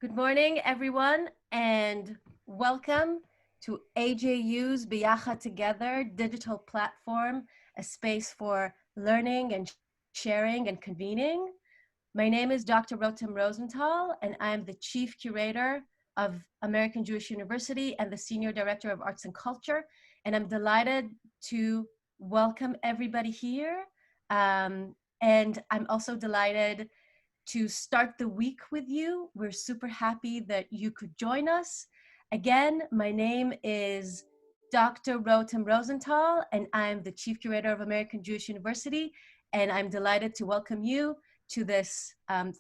Good morning, everyone, and welcome to AJU's Biyachad Together digital platform, a space for learning and sharing and convening. My name is Dr. Rotem Rosenthal, and I'm the Chief Curator of American Jewish University and the Senior Director of Arts and Culture, and I'm delighted to welcome everybody here. And I'm also delighted to start the week with you. We're super happy that you could join us. Again, my name is Dr. Rotem Rosenthal, and I'm the Chief Curator of American Jewish University, and I'm delighted to welcome you to this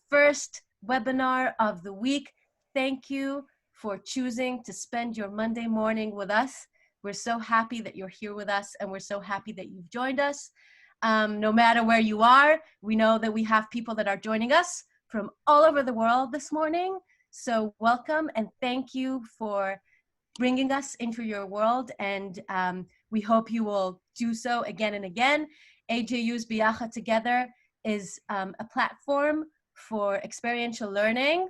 first webinar of the week. Thank you for choosing to spend your Monday morning with us. We're so happy that you're here with us, and we're so happy that you've joined us. No matter where you are, we know that we have people that are joining us from all over the world this morning. So welcome and thank you for bringing us into your world. And we hope you will do so again and again. AJU's Biyachad Together is a platform for experiential learning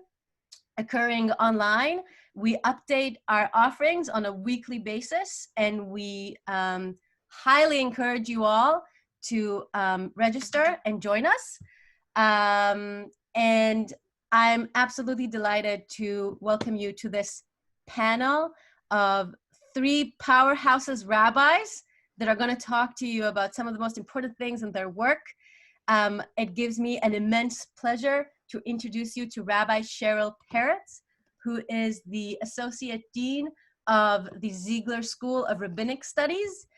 occurring online. We update our offerings on a weekly basis, and we highly encourage you all to register and join us. And I'm absolutely delighted to welcome you to this panel of three powerhouses rabbis that are going to talk to you about some of the most important things in their work. It gives me an immense pleasure to introduce you to Rabbi Cheryl Peretz, who is the Associate Dean of the Ziegler School of Rabbinic Studies,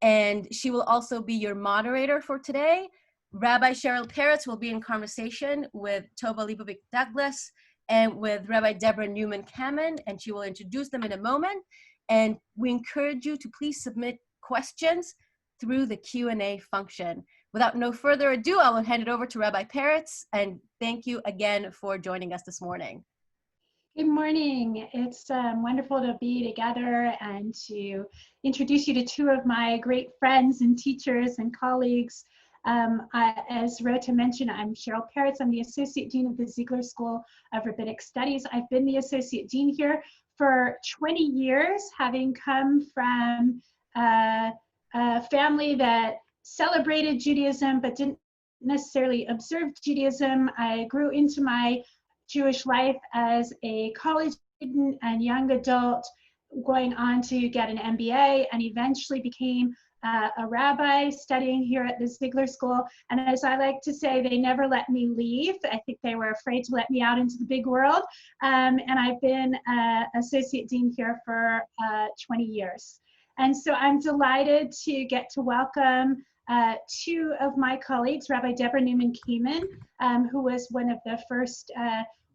and she will also be your moderator for today. Rabbi Cheryl Carrots will be in conversation with Tova Leibovic-Douglas and with Rabbi Debra Newman Kamin, and she will introduce them in a moment. And we encourage you to please submit questions through the Q&A function. Without no further ado, I will hand it over to Rabbi Peretz, and thank you again for joining us this morning. Good morning. It's wonderful to be together and to introduce you to two of my great friends and teachers and colleagues. As Rota mentioned, I'm Cheryl Carrots. I'm the Associate Dean of the Ziegler School of Rabbinic Studies. I've been the Associate Dean here for 20 years, having come from a family that celebrated Judaism but didn't necessarily observe Judaism. I grew into my Jewish life as a college student and young adult, going on to get an MBA, and eventually became a rabbi studying here at the Ziegler School. And as I like to say, they never let me leave. I think they were afraid to let me out into the big world. And I've been Associate Dean here for 20 years. And so I'm delighted to get to welcome two of my colleagues, Rabbi Debra Newman Kamin, who was one of the first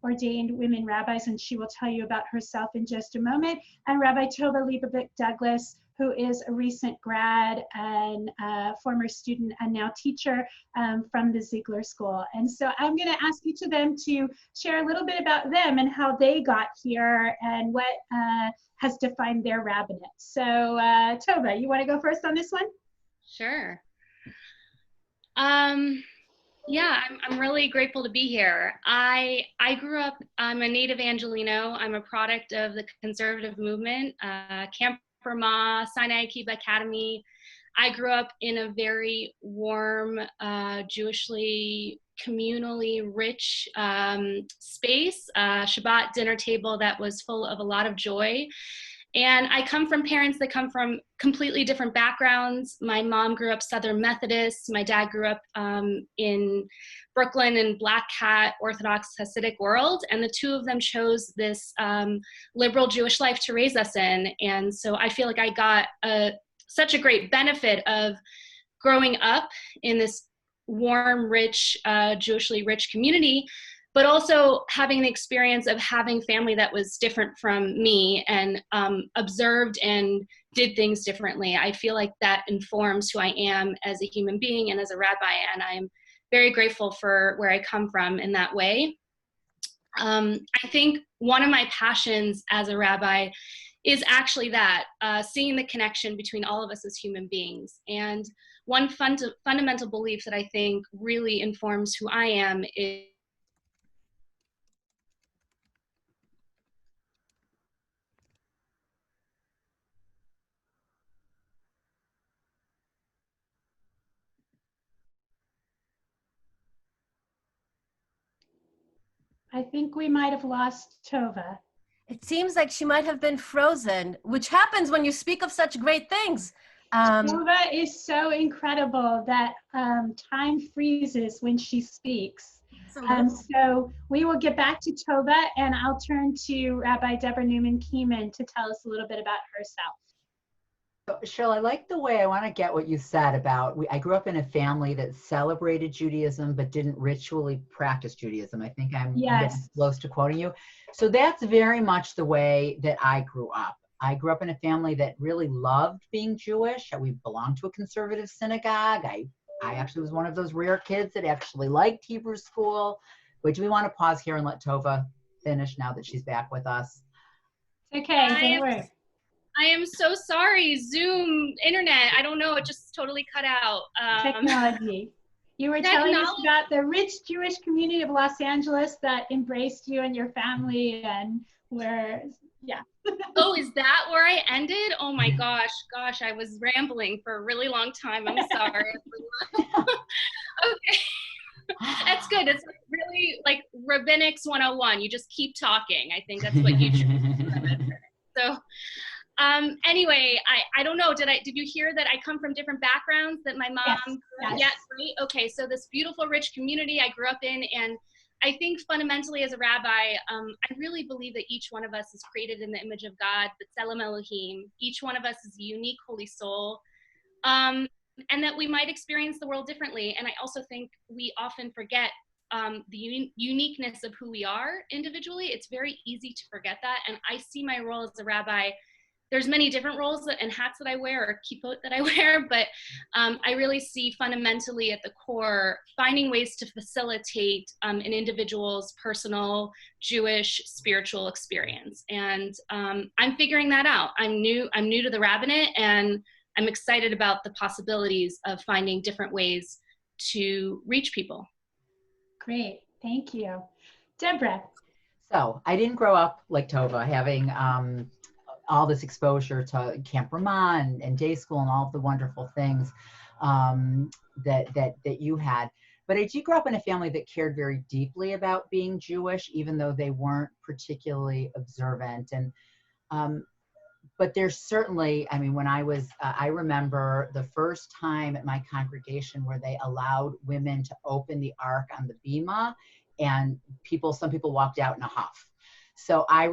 ordained women rabbis, and she will tell you about herself in just a moment, and Rabbi Tova Leibovic-Douglas, who is a recent grad and former student and now teacher from the Ziegler School. And so I'm going to ask each of them to share a little bit about them and how they got here and what has defined their rabbinate. So Tova, you want to go first on this one? Sure. Yeah, I'm really grateful to be here. I grew up, I'm a native Angelino. I'm a product of the conservative movement, Camp Vermont, Sinai Kibbutz Academy. I grew up in a very warm, Jewishly, communally rich space, Shabbat dinner table that was full of a lot of joy. And I come from parents that come from completely different backgrounds. My mom grew up Southern Methodist. My dad grew up in Brooklyn in Black Hat, Orthodox Hasidic world. And the two of them chose this liberal Jewish life to raise us in. And so I feel like I got such a great benefit of growing up in this warm, rich, Jewishly rich community, but also having the experience of having family that was different from me and observed and did things differently. I feel like that informs who I am as a human being and as a rabbi, and I'm very grateful for where I come from in that way. I think one of my passions as a rabbi is actually that, seeing the connection between all of us as human beings. And one fundamental belief that I think really informs who I am is I think we might have lost Tova. It seems like she might have been frozen, which happens when you speak of such great things. Tova is so incredible that time freezes when she speaks. So we will get back to Tova, and I'll turn to Rabbi Debra Newman Kamin to tell us a little bit about herself. So, Cheryl, I like the way I want to get what you said about, I grew up in a family that celebrated Judaism but didn't ritually practice Judaism. I think I'm getting close to quoting you. So that's very much the way that I grew up. I grew up in a family that really loved being Jewish. We belonged to a conservative synagogue. I actually was one of those rare kids that actually liked Hebrew school. But do we want to pause here and let Tova finish now that she's back with us? Okay, don't worry. I am so sorry. Zoom, internet, I don't know, it just totally cut out. Technology. You were telling us about the rich Jewish community of Los Angeles that embraced you and your family, and where, yeah. Oh, is that where I ended? Oh my gosh, I was rambling for a really long time. I'm sorry. Okay. That's good. It's really like Rabbinics 101. You just keep talking. I think that's what you should. So anyway, I don't know, did you hear that I come from different backgrounds, that my mom, yes, right? Okay, so this beautiful, rich community I grew up in, and I think fundamentally as a rabbi, I really believe that each one of us is created in the image of God, B'Tselem Elohim. Each one of us is a unique holy soul, and that we might experience the world differently. And I also think we often forget the uniqueness of who we are individually. It's very easy to forget that. And I see my role as a rabbi, there's many different roles and hats that I wear, or kippot that I wear, but I really see fundamentally at the core, finding ways to facilitate an individual's personal Jewish spiritual experience. And I'm figuring that out. I'm new to the rabbinate, and I'm excited about the possibilities of finding different ways to reach people. Great, thank you. Deborah. So I didn't grow up like Tova, having all this exposure to Camp Ramah and day school and all of the wonderful things that you had. But I did grow up in a family that cared very deeply about being Jewish, even though they weren't particularly observant. And but there's certainly, I mean, when I was, I remember the first time at my congregation where they allowed women to open the ark on the bima, and some people walked out in a huff. So I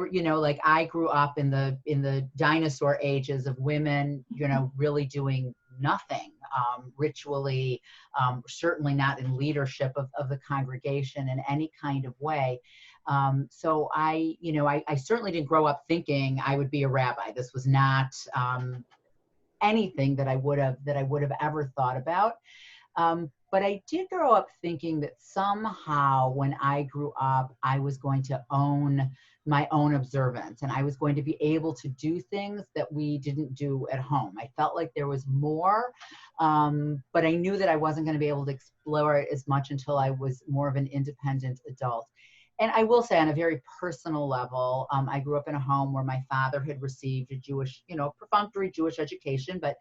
grew up in the dinosaur ages of women, really doing nothing ritually, certainly not in leadership of the congregation in any kind of way. So I certainly didn't grow up thinking I would be a rabbi. This was not anything that I would have ever thought about. But I did grow up thinking that somehow when I grew up, I was going to own my own observance, and I was going to be able to do things that we didn't do at home. I felt like there was more, but I knew that I wasn't going to be able to explore it as much until I was more of an independent adult. And I will say on a very personal level, I grew up in a home where my father had received a Jewish, perfunctory Jewish education, but,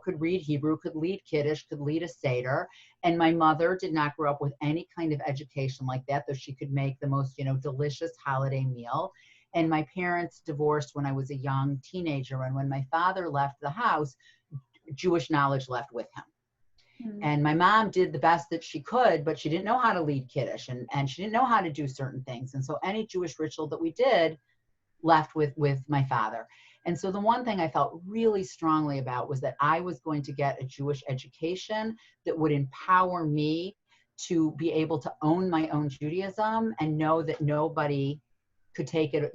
could read Hebrew, could lead Kiddush, could lead a Seder. And my mother did not grow up with any kind of education like that, though she could make the most, delicious holiday meal. And my parents divorced when I was a young teenager. And when my father left the house, Jewish knowledge left with him. And my mom did the best that she could, but she didn't know how to lead Kiddush, and she didn't know how to do certain things. And so any Jewish ritual that we did left with my father. And so the one thing I felt really strongly about was that I was going to get a Jewish education that would empower me to be able to own my own Judaism and know that nobody could take it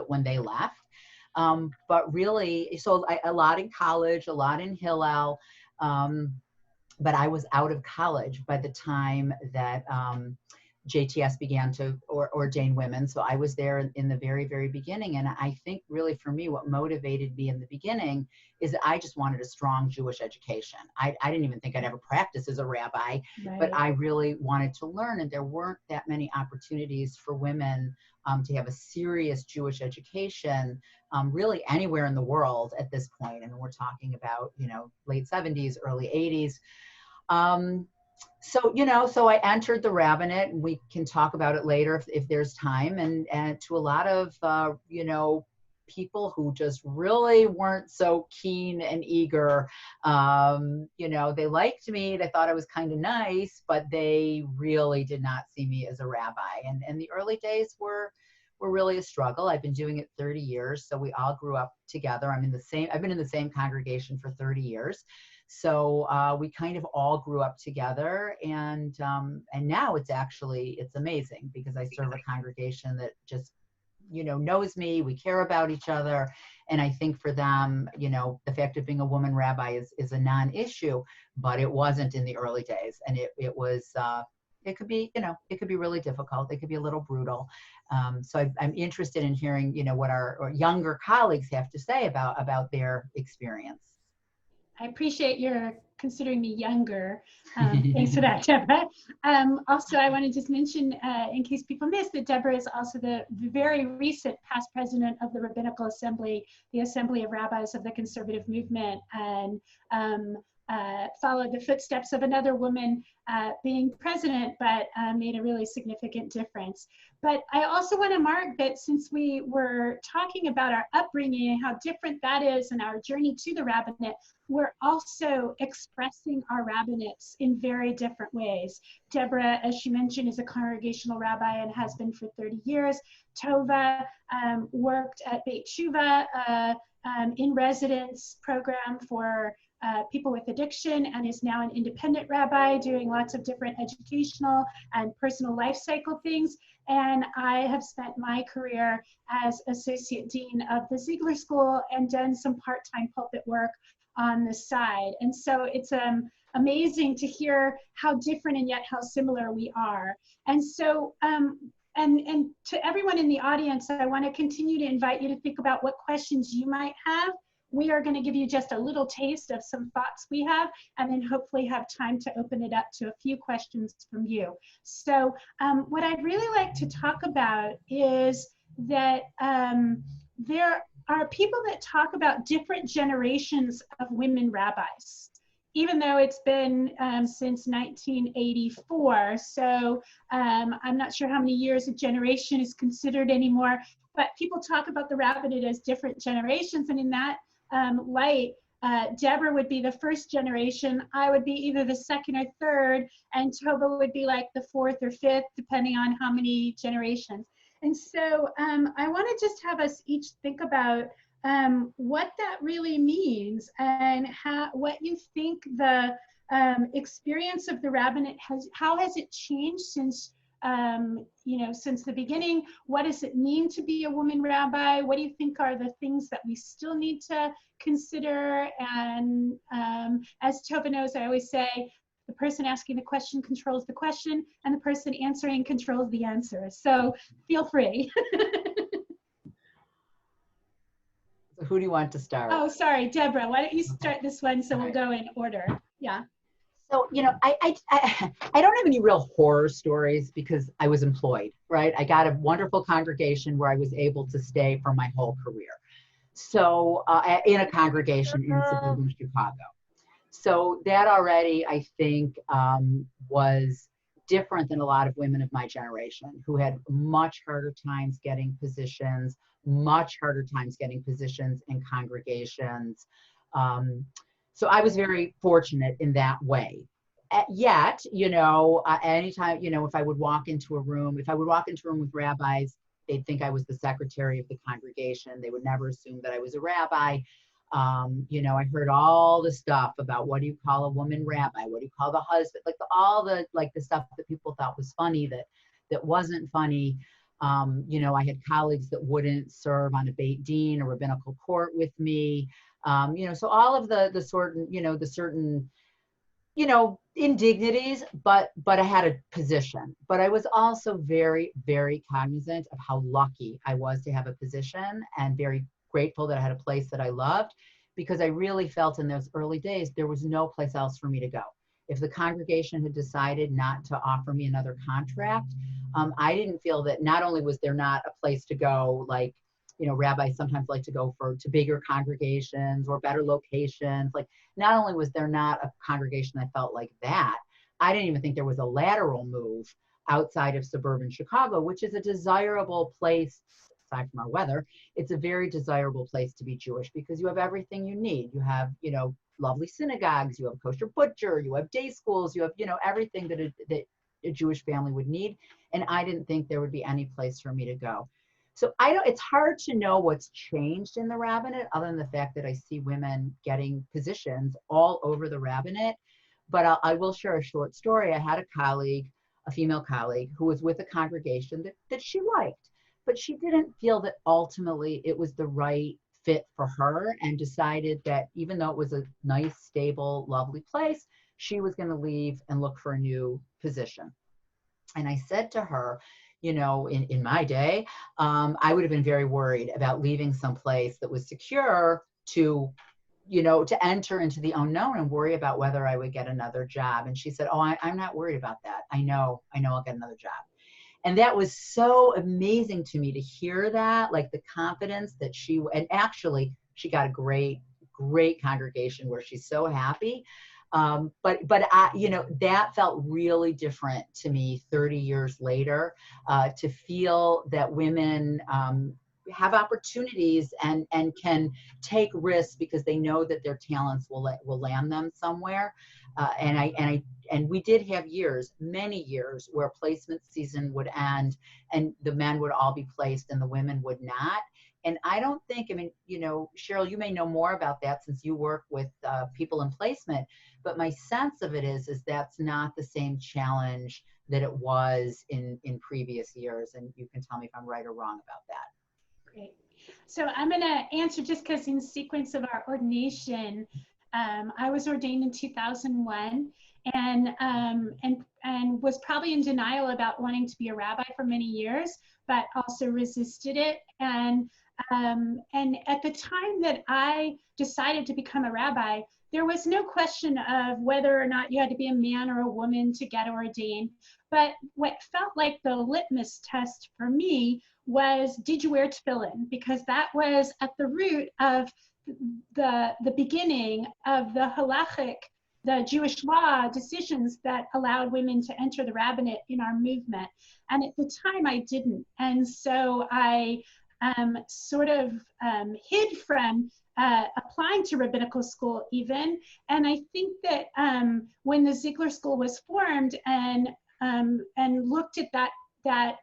when they left. But really, so a lot in college, a lot in Hillel, but I was out of college by the time that JTS began to ordain women. So I was there in the very, very beginning. And I think really for me, what motivated me in the beginning is that I just wanted a strong Jewish education. I didn't even think I'd ever practice as a rabbi, right. But I really wanted to learn. And there weren't that many opportunities for women to have a serious Jewish education really anywhere in the world at this point. And we're talking about, late 70s, early 80s. so, you know, so I entered the rabbinate, and we can talk about it later if there's time, and to a lot of, you know, people who just really weren't so keen and eager. You know, they liked me, they thought I was kind of nice, but they really did not see me as a rabbi. And the early days were really a struggle. I've been doing it 30 years, so we all grew up together. I've been in the same congregation for 30 years. So we kind of all grew up together, and now it's amazing because I serve a congregation that just, you know, knows me. We care about each other, and I think for them, you know, the fact of being a woman rabbi is a non-issue, but it wasn't in the early days, and it was. It could be, you know, it could be really difficult. It could be a little brutal. So I'm interested in hearing, you know, what our younger colleagues have to say about their experience. I appreciate your considering me younger. Thanks for that, Deborah. Also, I want to just mention, in case people missed, that Deborah is also the very recent past president of the Rabbinical Assembly, the Assembly of Rabbis of the Conservative Movement, and followed the footsteps of another woman being president, but made a really significant difference. But I also want to mark that since we were talking about our upbringing and how different that is and our journey to the rabbinate, we're also expressing our rabbinates in very different ways. Deborah, as she mentioned, is a congregational rabbi and has been for 30 years. Tova worked at Beit Tshuva in residence program for people with addiction, and is now an independent rabbi doing lots of different educational and personal life cycle things. And I have spent my career as associate dean of the Ziegler School and done some part-time pulpit work on the side. And so it's amazing to hear how different and yet how similar we are. And so, and to everyone in the audience, I want to continue to invite you to think about what questions you might have. We are going to give you just a little taste of some thoughts we have, and then hopefully have time to open it up to a few questions from you. So what I'd really like to talk about is that there are people that talk about different generations of women rabbis, even though it's been since 1984. So I'm not sure how many years a generation is considered anymore, but people talk about the rabbinate as different generations. And in that light, Deborah would be the first generation, I would be either the second or third, and Tova would be like the fourth or fifth, depending on how many generations. And so I want to just have us each think about what that really means, and what you think the experience of the rabbinate how has it changed since you know, since the beginning? What does it mean to be a woman rabbi? What do you think are the things that we still need to consider? And as Tova knows, I always say, the person asking the question controls the question, and the person answering controls the answer. So feel free. So who do you want to start? Oh, sorry, Deborah, why don't you start this one, so we'll go in order. Yeah. So, you know, I don't have any real horror stories because I was employed, right? I got a wonderful congregation where I was able to stay for my whole career. So in a congregation in suburban Chicago. So that already, I think, was different than a lot of women of my generation who had much harder times getting positions, in congregations. So I was very fortunate in that way. Yet, you know, anytime, you know, if I would walk into a room with rabbis, they'd think I was the secretary of the congregation. They would never assume that I was a rabbi. You know, I heard all the stuff about what do you call a woman rabbi? What do you call the husband? Like all the stuff that people thought was funny that wasn't funny. You know, I had colleagues that wouldn't serve on a Beit Din or rabbinical court with me. You know, so all of the certain indignities, but I had a position. But I was also very, very cognizant of how lucky I was to have a position, and very grateful that I had a place that I loved, because I really felt in those early days there was no place else for me to go. If the congregation had decided not to offer me another contract, I didn't feel that not only was there not a place to go, like, you know, rabbis sometimes like to go to bigger congregations or better locations. Like, not only was there not a congregation that felt like that, I didn't even think there was a lateral move outside of suburban Chicago, which is a desirable place. Aside from our weather, it's a very desirable place to be Jewish because you have everything you need. You have, lovely synagogues, you have a kosher butcher, you have day schools, you have, everything that a Jewish family would need. And I didn't think there would be any place for me to go. So it's hard to know what's changed in the rabbinate other than the fact that I see women getting positions all over the rabbinate. But I will share a short story. I had a female colleague who was with a congregation that she liked, but she didn't feel that ultimately it was the right fit for her, and decided that even though it was a nice, stable, lovely place, she was going to leave and look for a new position. And I said to her, in my day, I would have been very worried about leaving some-place that was secure to enter into the unknown and worry about whether I would get another job. And she said, oh, I'm not worried about that. I know I'll get another job. And that was so amazing to me to hear that, like the confidence that and actually she got a great congregation where she's so happy. But I, that felt really different to me 30 years later, to feel that women have opportunities and can take risks because they know that their talents will land them somewhere. And we did have many years where placement season would end and the men would all be placed and the women would not. And I don't think, Cheryl, you may know more about that since you work with people in placement, but my sense of it is that's not the same challenge that it was in previous years. And you can tell me if I'm right or wrong about that. Great. So I'm going to answer just because in sequence of our ordination, I was ordained in 2001 and was probably in denial about wanting to be a rabbi for many years, but also resisted it. And at the time that I decided to become a rabbi, there was no question of whether or not you had to be a man or a woman to get ordained. But what felt like the litmus test for me was, did you wear tefillin? Because that was at the root of the beginning of the halachic, the Jewish law decisions that allowed women to enter the rabbinate in our movement. And at the time I didn't. And so I sort of hid from applying to rabbinical school even. And I think that when the Ziegler School was formed and looked at that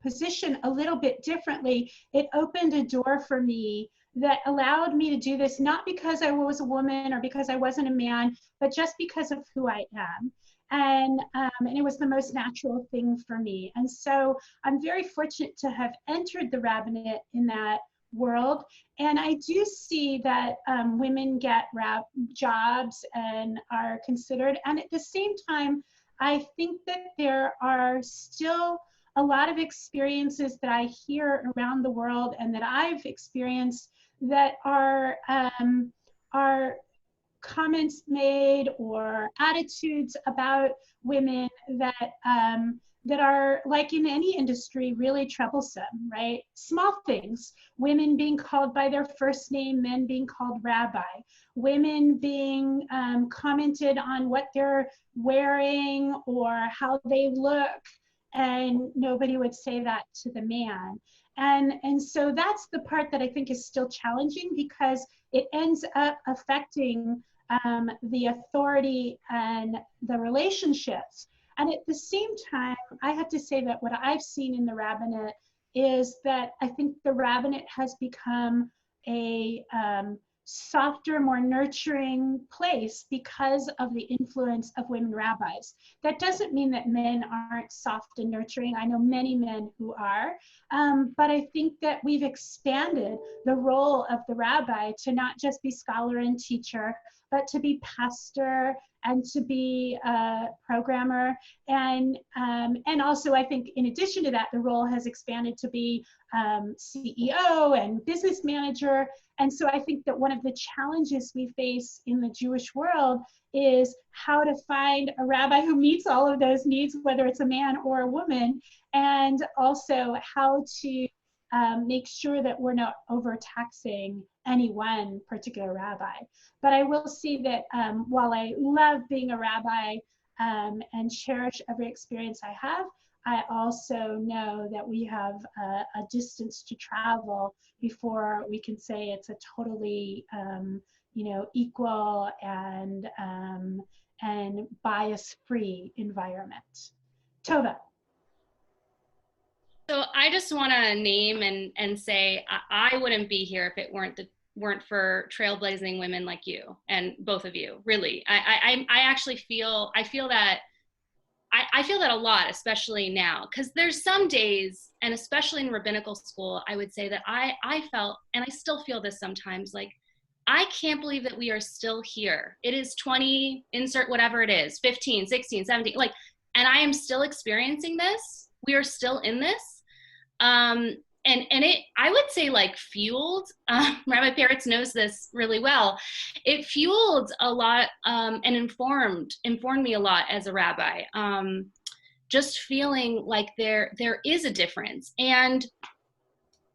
position a little bit differently, it opened a door for me that allowed me to do this, not because I was a woman or because I wasn't a man, but just because of who I am. And it was the most natural thing for me. And so I'm very fortunate to have entered the rabbinate in that world. And I do see that women get jobs and are considered. And at the same time, I think that there are still a lot of experiences that I hear around the world and that I've experienced that are comments made or attitudes about women that are, like in any industry, really troublesome, right? Small things, women being called by their first name, men being called rabbi, women being commented on what they're wearing or how they look, and nobody would say that to the man. And so that's the part that I think is still challenging, because it ends up affecting the authority and the relationships. And at the same time, I have to say that what I've seen in the rabbinate is that I think the rabbinate has become a softer, more nurturing place because of the influence of women rabbis. That doesn't mean that men aren't soft and nurturing. I know many men who are, but I think that we've expanded the role of the rabbi to not just be scholar and teacher, but to be pastor and to be a programmer. And also I think in addition to that, the role has expanded to be CEO and business manager. And so I think that one of the challenges we face in the Jewish world is how to find a rabbi who meets all of those needs, whether it's a man or a woman, and also how to make sure that we're not overtaxing any one particular rabbi. But I will say that while I love being a rabbi, and cherish every experience I have. I also know that we have a distance to travel before we can say it's a totally, equal and bias-free environment. Tova. So I just want to name and say I wouldn't be here if it weren't for trailblazing women like you and both of you. Really, I actually feel that. I feel that a lot, especially now, because there's some days, and especially in rabbinical school, I would say that I felt, and I still feel this sometimes, like, I can't believe that we are still here. It is 20, insert whatever it is, 15, 16, 17, like, and I am still experiencing this. We are still in this. And it, I would say, like, fueled, Rabbi Peretz knows this really well. It fueled a lot and informed me a lot as a rabbi. Just feeling like there is a difference. And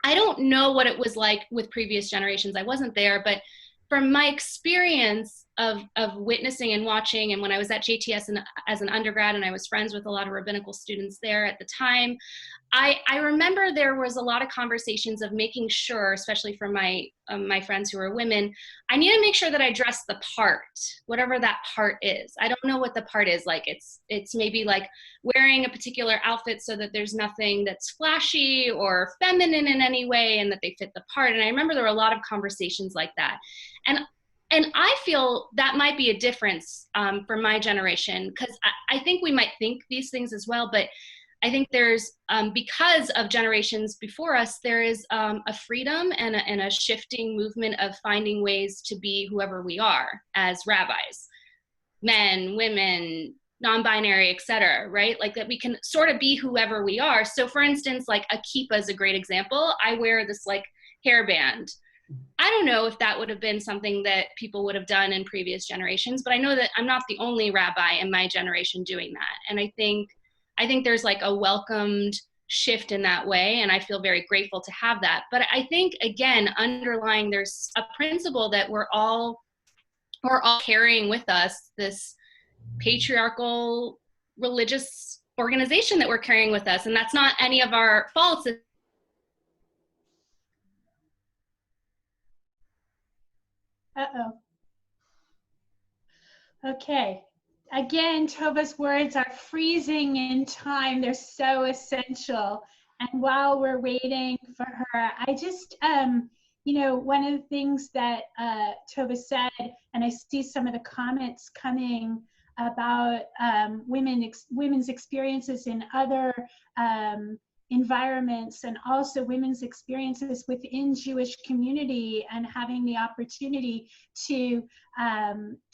I don't know what it was like with previous generations. I wasn't there, but from my experience of witnessing and watching, and when I was at JTS as an undergrad, and I was friends with a lot of rabbinical students there at the time, I remember there was a lot of conversations of making sure, especially for my friends who are women, I need to make sure that I dress the part, whatever that part is. I don't know what the part is. Like, it's maybe like wearing a particular outfit so that there's nothing that's flashy or feminine in any way, and that they fit the part. And I remember there were a lot of conversations like that. And I feel that might be a difference for my generation, because I think we might think these things as well, but I think there's, because of generations before us, there is a freedom and a shifting movement of finding ways to be whoever we are as rabbis, men, women, non-binary, etc., right? Like, that we can sort of be whoever we are. So for instance, like a kippah is a great example. I wear this like hairband. I don't know if that would have been something that people would have done in previous generations, but I know that I'm not the only rabbi in my generation doing that. And I think there's like a welcomed shift in that way, and I feel very grateful to have that. But I think, again, underlying, there's a principle that we're all carrying with us, this patriarchal religious organization that we're carrying with us, and that's not any of our faults. Uh-oh. Okay. Again, Tova's words are freezing in time. They're so essential. And while we're waiting for her, I just, one of the things that Tova said, and I see some of the comments coming about women's experiences in other environments, and also women's experiences within Jewish community, and having the opportunity to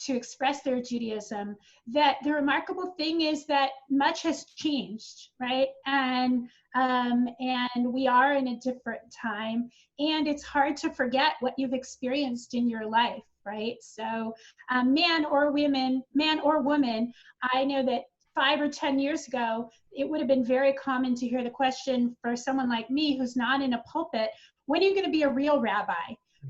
express their Judaism, that the remarkable thing is that much has changed, right? And we are in a different time, and it's hard to forget what you've experienced in your life, right? So man or woman, I know that 5 or 10 years ago, it would have been very common to hear the question for someone like me who's not in a pulpit, when are you going to be a real rabbi,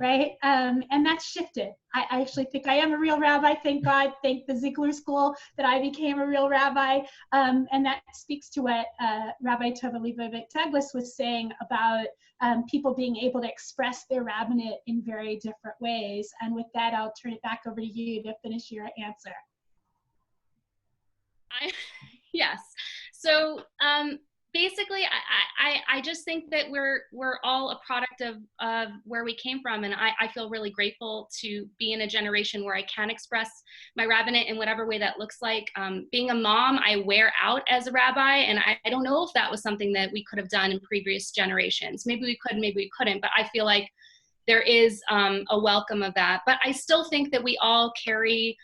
right? And that's shifted. I actually think I am a real rabbi, thank God, thank the Ziegler school that I became a real rabbi. And that speaks to what Rabbi Tova Leibovic-Douglas was saying about people being able to express their rabbinate in very different ways. And with that, I'll turn it back over to you to finish your answer. Yes. So basically, I just think that we're all a product of where we came from, and I feel really grateful to be in a generation where I can express my rabbinate in whatever way that looks like. Being a mom, I wear out as a rabbi, and I don't know if that was something that we could have done in previous generations. Maybe we could, maybe we couldn't, but I feel like there is a welcome of that. But I still think that we all carry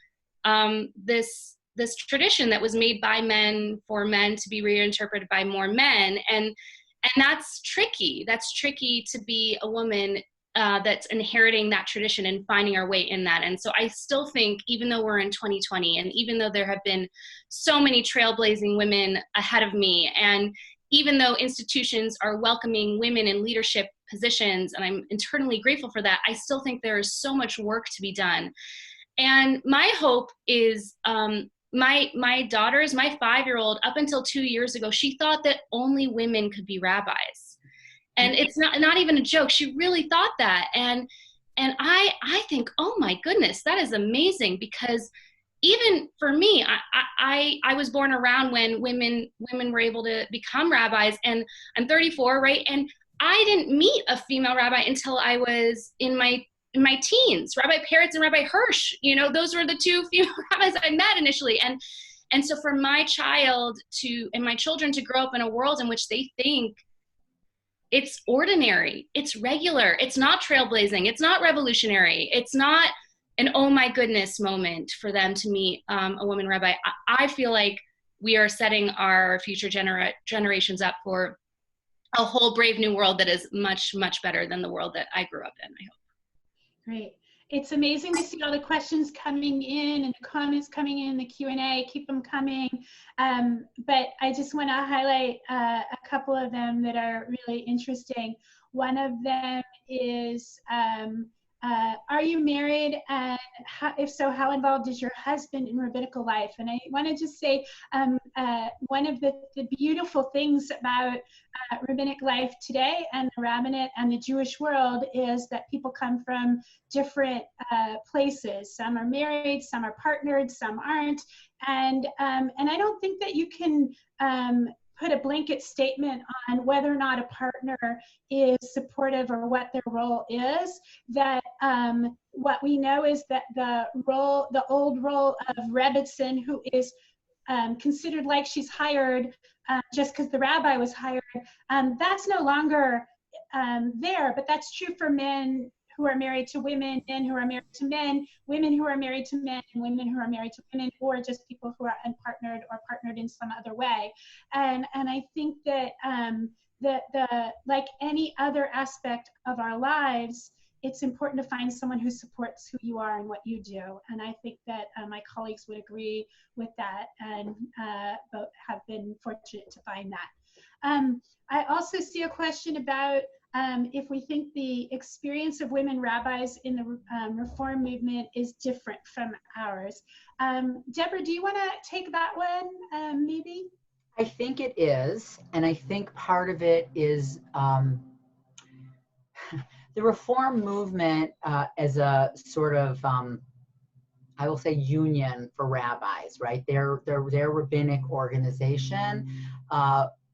this tradition that was made by men for men to be reinterpreted by more men, and that's tricky. That's tricky to be a woman that's inheriting that tradition and finding our way in that. And so I still think, even though we're in 2020, and even though there have been so many trailblazing women ahead of me, and even though institutions are welcoming women in leadership positions, and I'm internally grateful for that, I still think there is so much work to be done. And my hope is my daughters, my 5-year-old, up until 2 years ago, she thought that only women could be rabbis. And it's not even a joke. She really thought that. And I think, oh my goodness, that is amazing, because even for me, I was born around when women were able to become rabbis, and I'm 34, right? And I didn't meet a female rabbi until I was in my teens. Rabbi Peretz and Rabbi Hirsch, you know, those were the two female rabbis I met initially. And so for my child and my children to grow up in a world in which they think it's ordinary, it's regular, it's not trailblazing, it's not revolutionary, it's not an oh my goodness moment for them to meet a woman rabbi, I feel like we are setting our future generations up for a whole brave new world that is much, much better than the world that I grew up in, I hope. Great. It's amazing to see all the questions coming in and the comments coming in the Q&A. Keep them coming. But I just want to highlight a couple of them that are really interesting. One of them is, are you married? And if so, how involved is your husband in rabbinical life? And I want to just say one of the beautiful things about rabbinic life today and the rabbinate and the Jewish world is that people come from different places. Some are married, some are partnered, some aren't. And I don't think that you can put a blanket statement on whether or not a partner is supportive or what their role is. That what we know is that the old role of Rebbitzin, who is considered like she's hired just because the rabbi was hired, that's no longer there, but that's true for men who are married to women, men who are married to men, women who are married to men, and women who are married to women, or just people who are unpartnered or partnered in some other way. And I think that like any other aspect of our lives, it's important to find someone who supports who you are and what you do. And I think that my colleagues would agree with that, and both have been fortunate to find that. I also see a question about if we think the experience of women rabbis in the Reform movement is different from ours. Deborah, do you want to take that one, maybe? I think it is, and I think part of it is the Reform movement as a sort of, I will say, union for rabbis, right? Their rabbinic organization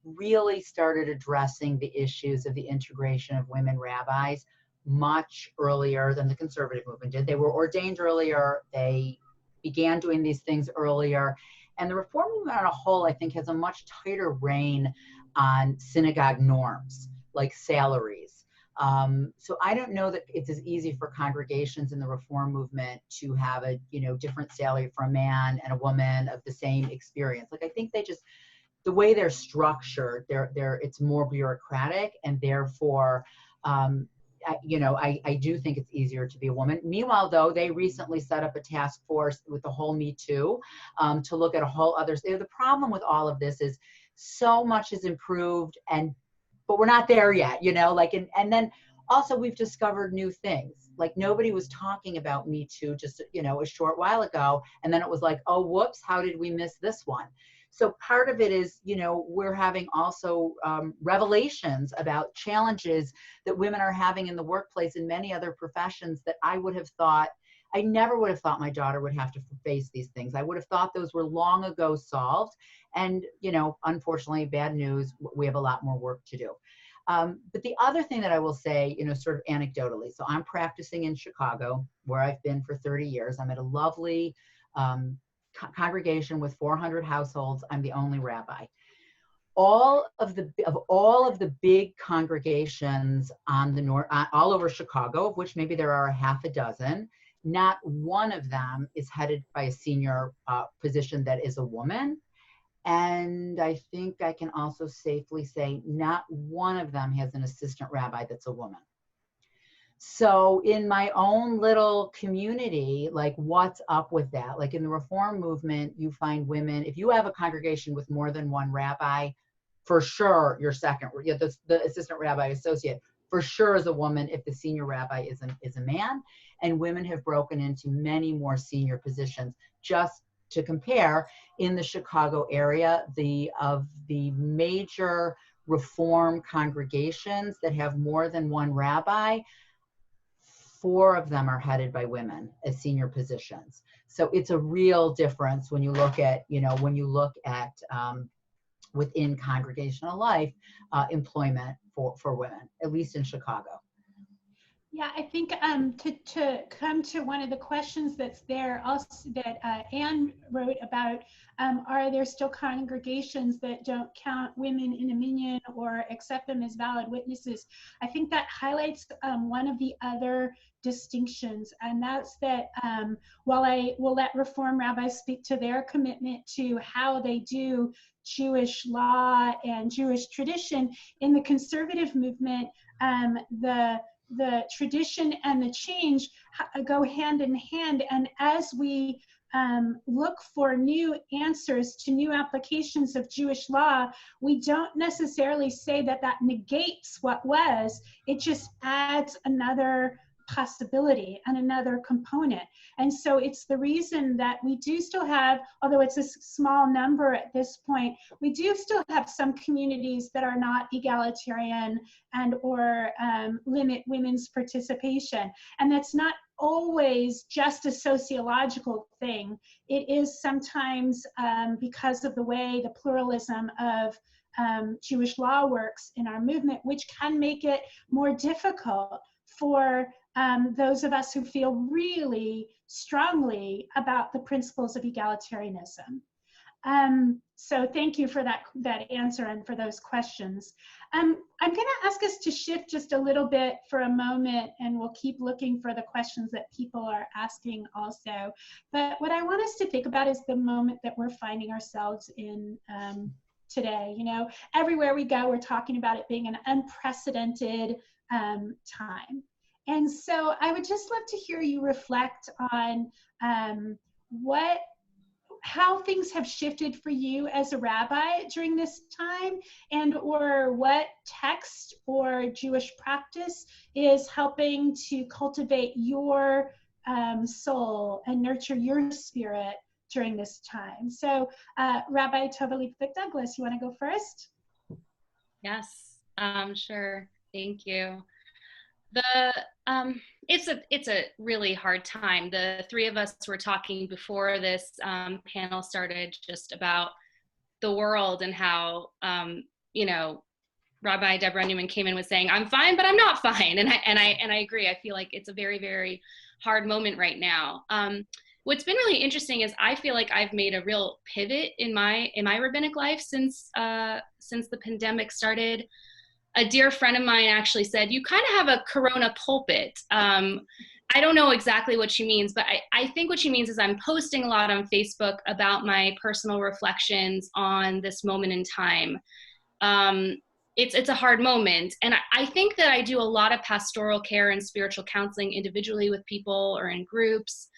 really started addressing the issues of the integration of women rabbis much earlier than the conservative movement did. They were ordained earlier, they began doing these things earlier, and the Reform movement on a whole, I think, has a much tighter rein on synagogue norms, like salaries. So I don't know that it's as easy for congregations in the Reform movement to have a, different salary for a man and a woman of the same experience. Like, I think they just, the way they're structured, it's more bureaucratic, and therefore, I do think it's easier to be a woman. Meanwhile, though, they recently set up a task force with the whole Me Too to look at a whole other. The problem with all of this is so much has improved, but we're not there yet, and then also we've discovered new things. Like, nobody was talking about Me Too just, a short while ago. And then it was like, oh, whoops, how did we miss this one? So part of it is, we're having also revelations about challenges that women are having in the workplace in many other professions that I never would have thought my daughter would have to face these things. I would have thought those were long ago solved. And, unfortunately, bad news, we have a lot more work to do. But the other thing that I will say, sort of anecdotally, so I'm practicing in Chicago, where I've been for 30 years. I'm at a lovely congregation with 400 households. I'm the only rabbi. All of the big congregations on the north, all over Chicago, of which maybe there are a half a dozen, not one of them is headed by a senior position that is a woman. And I think I can also safely say not one of them has an assistant rabbi that's a woman. So in my own little community, like, what's up with that? Like, in the Reform movement, you find women, if you have a congregation with more than one rabbi, for sure your second, the assistant rabbi associate, for sure is a woman if the senior rabbi is a man. And women have broken into many more senior positions just to compare, in the Chicago area, of the major Reform congregations that have more than one rabbi, 4 of them are headed by women as senior positions. So it's a real difference when you look at, within congregational life, employment for women, at least in Chicago. Yeah, I think to come to one of the questions that's there also that Anne wrote about, are there still congregations that don't count women in a minyan or accept them as valid witnesses? I think that highlights one of the other distinctions, and that's that while I will let Reform rabbis speak to their commitment to how they do Jewish law and Jewish tradition, in the conservative movement, the tradition and the change go hand in hand. And as we look for new answers to new applications of Jewish law, we don't necessarily say that that negates what was. It just adds another possibility and another component. And so it's the reason that we do still have, although it's a small number at this point, we do still have some communities that are not egalitarian and or limit women's participation. And that's not always just a sociological thing. It is sometimes because of the way the pluralism of Jewish law works in our movement, which can make it more difficult for those of us who feel really strongly about the principles of egalitarianism. So thank you for that answer and for those questions. I'm going to ask us to shift just a little bit for a moment, and we'll keep looking for the questions that people are asking also. But what I want us to think about is the moment that we're finding ourselves in today. You know, everywhere we go, we're talking about it being an unprecedented time. And so I would just love to hear you reflect on how things have shifted for you as a rabbi during this time, and or what text or Jewish practice is helping to cultivate your soul and nurture your spirit during this time. So Rabbi Tova Leibovic-Douglas, you want to go first? Yes, sure. Thank you. It's a really hard time. The 3 of us were talking before this panel started just about the world and how Rabbi Debra Newman Kamin was saying, "I'm fine, but I'm not fine," and I agree. I feel like it's a very, very hard moment right now. What's been really interesting is I feel like I've made a real pivot in my rabbinic life since the pandemic started. A dear friend of mine actually said, "You kind of have a Corona pulpit." I don't know exactly what she means, but I think what she means is I'm posting a lot on Facebook about my personal reflections on this moment in time. It's a hard moment. And I think that I do a lot of pastoral care and spiritual counseling individually with people or in groups,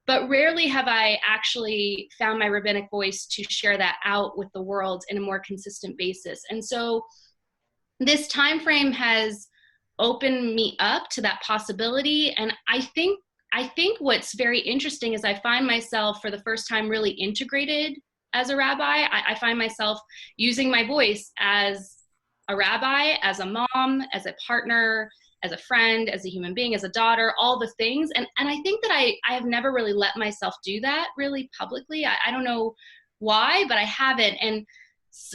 but rarely have I actually found my rabbinic voice to share that out with the world in a more consistent basis. And so this time frame has opened me up to that possibility. And I think what's very interesting is I find myself for the first time really integrated as a rabbi. I find myself using my voice as a rabbi, as a mom, as a partner, as a friend, as a human being, as a daughter, all the things. And I think that I have never really let myself do that really publicly. I don't know why, but I haven't. And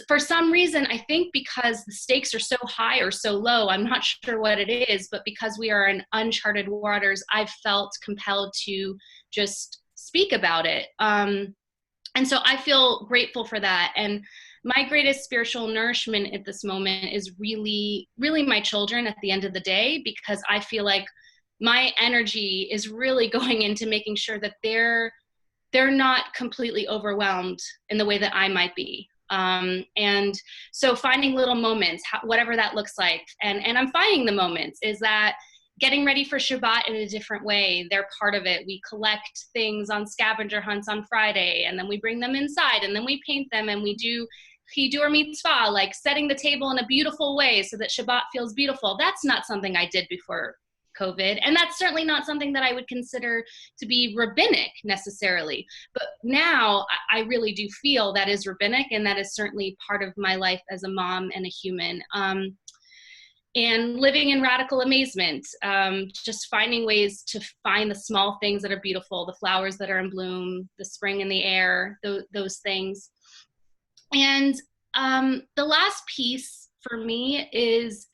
for some reason, I think because the stakes are so high or so low, I'm not sure what it is, but because we are in uncharted waters, I've felt compelled to just speak about it. And so I feel grateful for that. And my greatest spiritual nourishment at this moment is really, really my children at the end of the day, because I feel like my energy is really going into making sure that they're not completely overwhelmed in the way that I might be. And so finding little moments, whatever that looks like, and I'm finding the moments, is that getting ready for Shabbat in a different way. They're part of it. We collect things on scavenger hunts on Friday, and then we bring them inside, and then we paint them, and we do Hidur Mitzvah, like setting the table in a beautiful way so that Shabbat feels beautiful. That's not something I did before COVID. And that's certainly not something that I would consider to be rabbinic necessarily. But now I really do feel that is rabbinic, and that is certainly part of my life as a mom and a human. And living in radical amazement, just finding ways to find the small things that are beautiful, the flowers that are in bloom, the spring in the air, those things. And the last piece for me is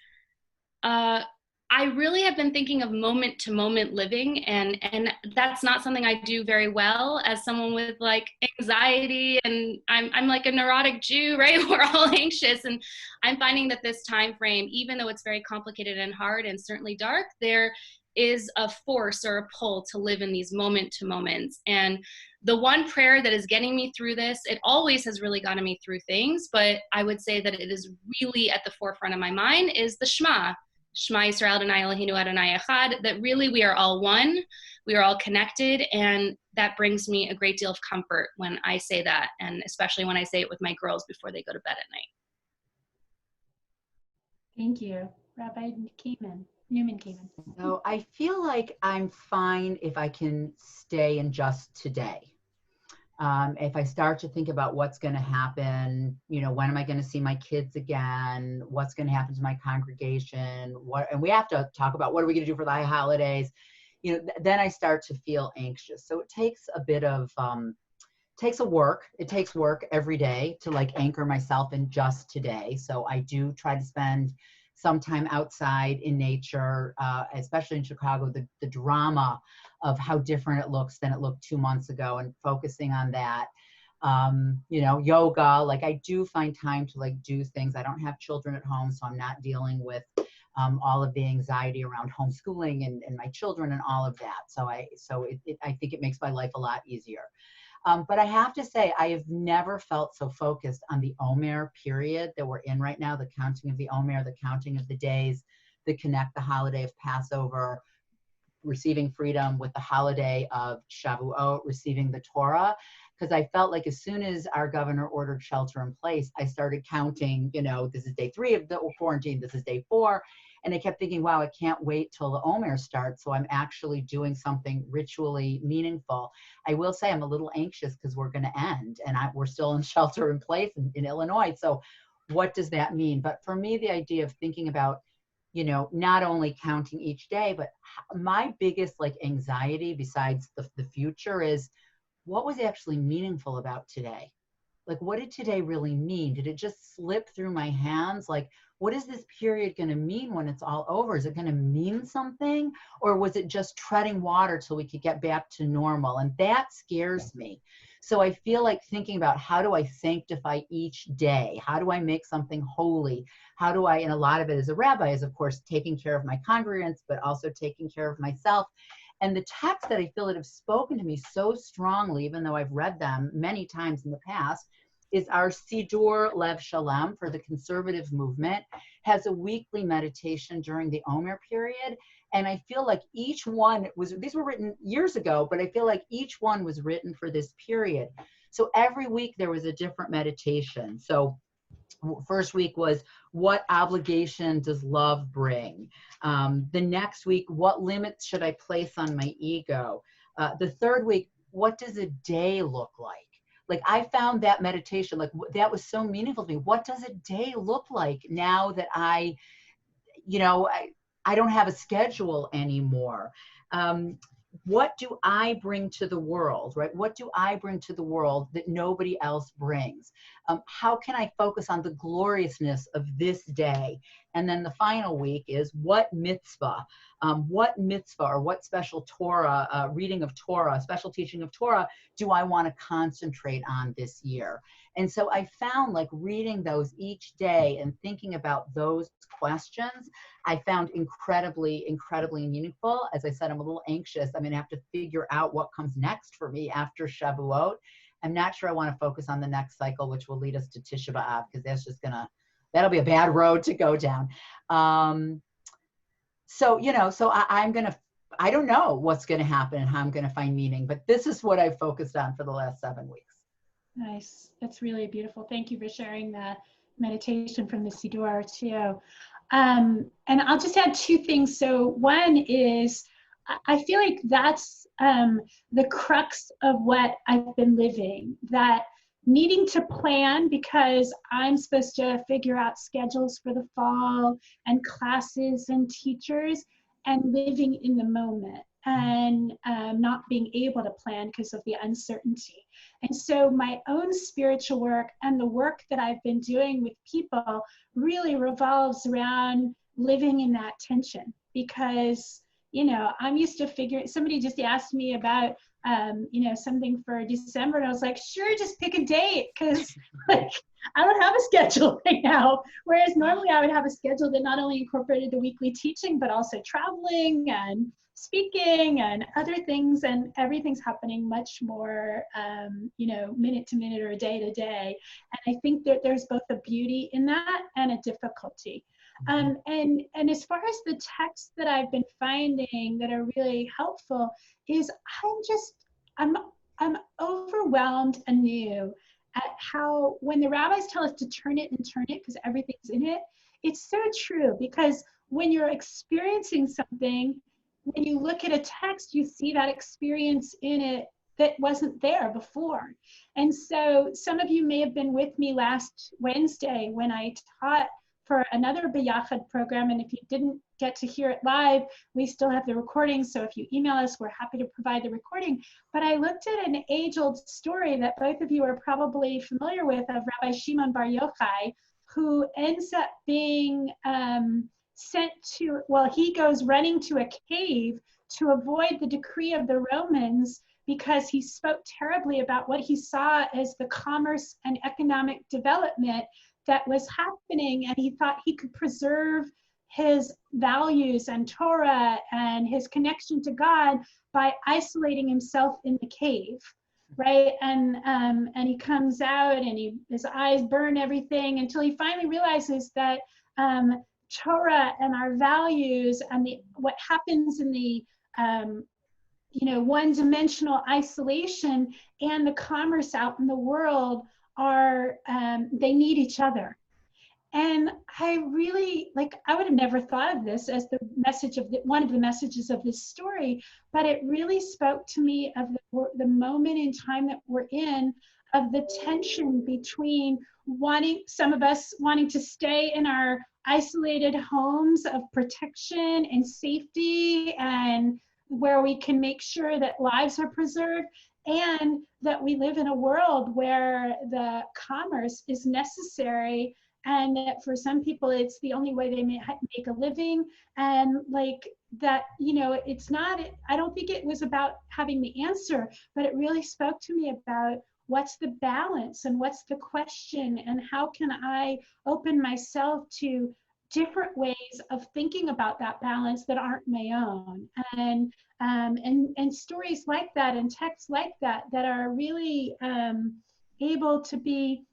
I really have been thinking of moment to moment living, and that's not something I do very well as someone with like anxiety, and I'm like a neurotic Jew, right? We're all anxious, and I'm finding that this time frame, even though it's very complicated and hard and certainly dark, there is a force or a pull to live in these moment to moments. And the one prayer that is getting me through this, it always has really gotten me through things, but I would say that it is really at the forefront of my mind, is the Shema. Shema Yisrael Adonai Eloheinu Adonai Echad, that really we are all one, we are all connected, and that brings me a great deal of comfort when I say that, and especially when I say it with my girls before they go to bed at night. Thank you. Rabbi Newman Kamin. So I feel like I'm fine if I can stay in just today. If I start to think about what's going to happen, when am I going to see my kids again? What's going to happen to my congregation? And we have to talk about what are we going to do for the holidays? Then I start to feel anxious. So it takes a bit of, it takes work every day to like anchor myself in just today. So I do try to spend some time outside in nature, especially in Chicago, the drama of how different it looks than it looked 2 months ago, and focusing on that. Yoga, like I do find time to like do things. I don't have children at home, so I'm not dealing with all of the anxiety around homeschooling and my children and all of that. So I think it makes my life a lot easier. But I have to say, I have never felt so focused on the Omer period that we're in right now, the counting of the Omer, the counting of the days that connect the holiday of Passover, receiving freedom, with the holiday of Shavuot, receiving the Torah. Because I felt like as soon as our governor ordered shelter in place, I started counting, this is day 3 of the quarantine, this is day 4. And I kept thinking, wow, I can't wait till the Omer starts. So I'm actually doing something ritually meaningful. I will say I'm a little anxious because we're going to end, and we're still in shelter in place in Illinois. So what does that mean? But for me, the idea of thinking about, not only counting each day, but my biggest like anxiety besides the future is what was actually meaningful about today? Like, what did today really mean? Did it just slip through my hands? Like, what is this period going to mean when it's all over? Is it going to mean something? Or was it just treading water till we could get back to normal? And that scares me. So I feel like thinking about how do I sanctify each day? How do I make something holy? How do I, and a lot of it as a rabbi is, of course, taking care of my congregants, but also taking care of myself. And the texts that I feel that have spoken to me so strongly, even though I've read them many times in the past, is our Sidur Lev Shalem for the conservative movement, has a weekly meditation during the Omer period. And I feel like each one these were written years ago, but I feel like each one was written for this period. So every week there was a different meditation. So first week was, what obligation does love bring? The next week, what limits should I place on my ego? The third week, what does a day look like? Like I found that meditation, like that was so meaningful to me. What does a day look like now that I don't have a schedule anymore? What do I bring to the world, right? What do I bring to the world that nobody else brings? How can I focus on the gloriousness of this day? And then the final week is what mitzvah or what special Torah, reading of Torah, special teaching of Torah do I want to concentrate on this year? And so I found like reading those each day and thinking about those questions, I found incredibly, incredibly meaningful. As I said, I'm a little anxious. I'm going to have to figure out what comes next for me after Shavuot. I'm not sure I want to focus on the next cycle, which will lead us to Tisha B'Av, because that's just that'll be a bad road to go down. So I don't know what's going to happen and how I'm going to find meaning, but this is what I've focused on for the last 7 weeks. Nice. That's really beautiful. Thank you for sharing the meditation from the Siddur too. And I'll just add two things. So one is, I feel like that's the crux of what I've been living, that needing to plan because I'm supposed to figure out schedules for the fall and classes and teachers, and living in the moment and not being able to plan because of the uncertainty. And so my own spiritual work and the work that I've been doing with people really revolves around living in that tension, because, you know, I'm used to figuring, somebody just asked me about, you know, something for December, and I was like, sure, just pick a date, because like, I don't have a schedule right now. Whereas normally I would have a schedule that not only incorporated the weekly teaching, but also traveling and speaking and other things, and everything's happening much more, you know, minute to minute or day to day. And I think that there's both a beauty in that and a difficulty. And as far as the texts that I've been finding that are really helpful is, I'm overwhelmed anew at how, when the rabbis tell us to turn it and turn it because everything's in it, it's so true. Because when you're experiencing something, when you look at a text, you see that experience in it that wasn't there before. And so some of you may have been with me last Wednesday when I taught for another B'Yachad program, and if you didn't get to hear it live, we still have the recording, so if you email us, we're happy to provide the recording. But I looked at an age-old story that both of you are probably familiar with, of Rabbi Shimon Bar Yochai, who ends up being sent to, well, he goes running to a cave to avoid the decree of the Romans because he spoke terribly about what he saw as the commerce and economic development that was happening, and he thought he could preserve his values and Torah and his connection to God by isolating himself in the cave, right? And he comes out and his eyes burn everything until he finally realizes that Torah and our values and what happens in the you know, one-dimensional isolation and the commerce out in the world are, they need each other. And I really, like, I would have never thought of this as the message of one of the messages of this story, but it really spoke to me of the moment in time that we're in, of the tension between some of us wanting to stay in our isolated homes of protection and safety, and where we can make sure that lives are preserved, and that we live in a world where the commerce is necessary, and that for some people it's the only way they make a living. And like that, you know, it's not, I don't think it was about having the answer, but it really spoke to me about what's the balance and what's the question, and how can I open myself to different ways of thinking about that balance that aren't my own. And stories like that and texts like that that are really able to be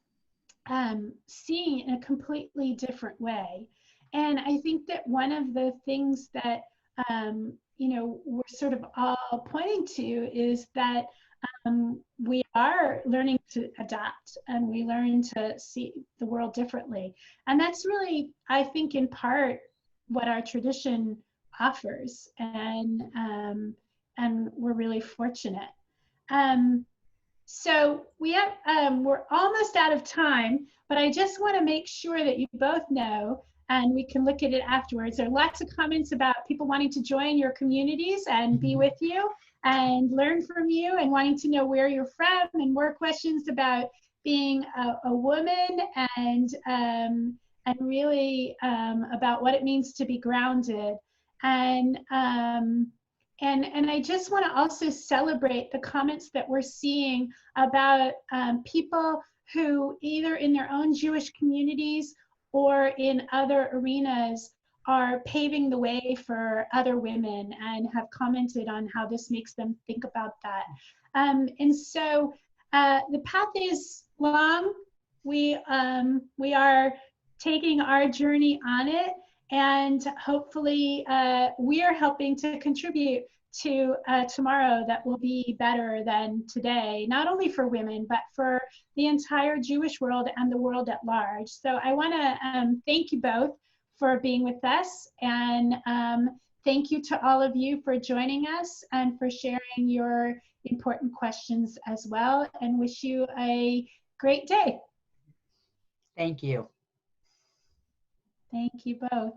seen in a completely different way. And I think that one of the things that you know, we're sort of all pointing to is that we are learning to adapt, and we learn to see the world differently. And that's really, I think, in part what our tradition offers, and we're really fortunate. So we're almost out of time, but I just want to make sure that you both know, and we can look at it afterwards. There are lots of comments about people wanting to join your communities and be with you and learn from you, and wanting to know where you're from, and more questions about being a woman, and really about what it means to be grounded. And I just want to also celebrate the comments that we're seeing about people who, either in their own Jewish communities or in other arenas, are paving the way for other women, and have commented on how this makes them think about that. And so the path is long. We are taking our journey on it, and hopefully we are helping to contribute to tomorrow that will be better than today, not only for women, but for the entire Jewish world and the world at large. So I want to thank you both for being with us. And thank you to all of you for joining us and for sharing your important questions as well, and wish you a great day. Thank you. Thank you both.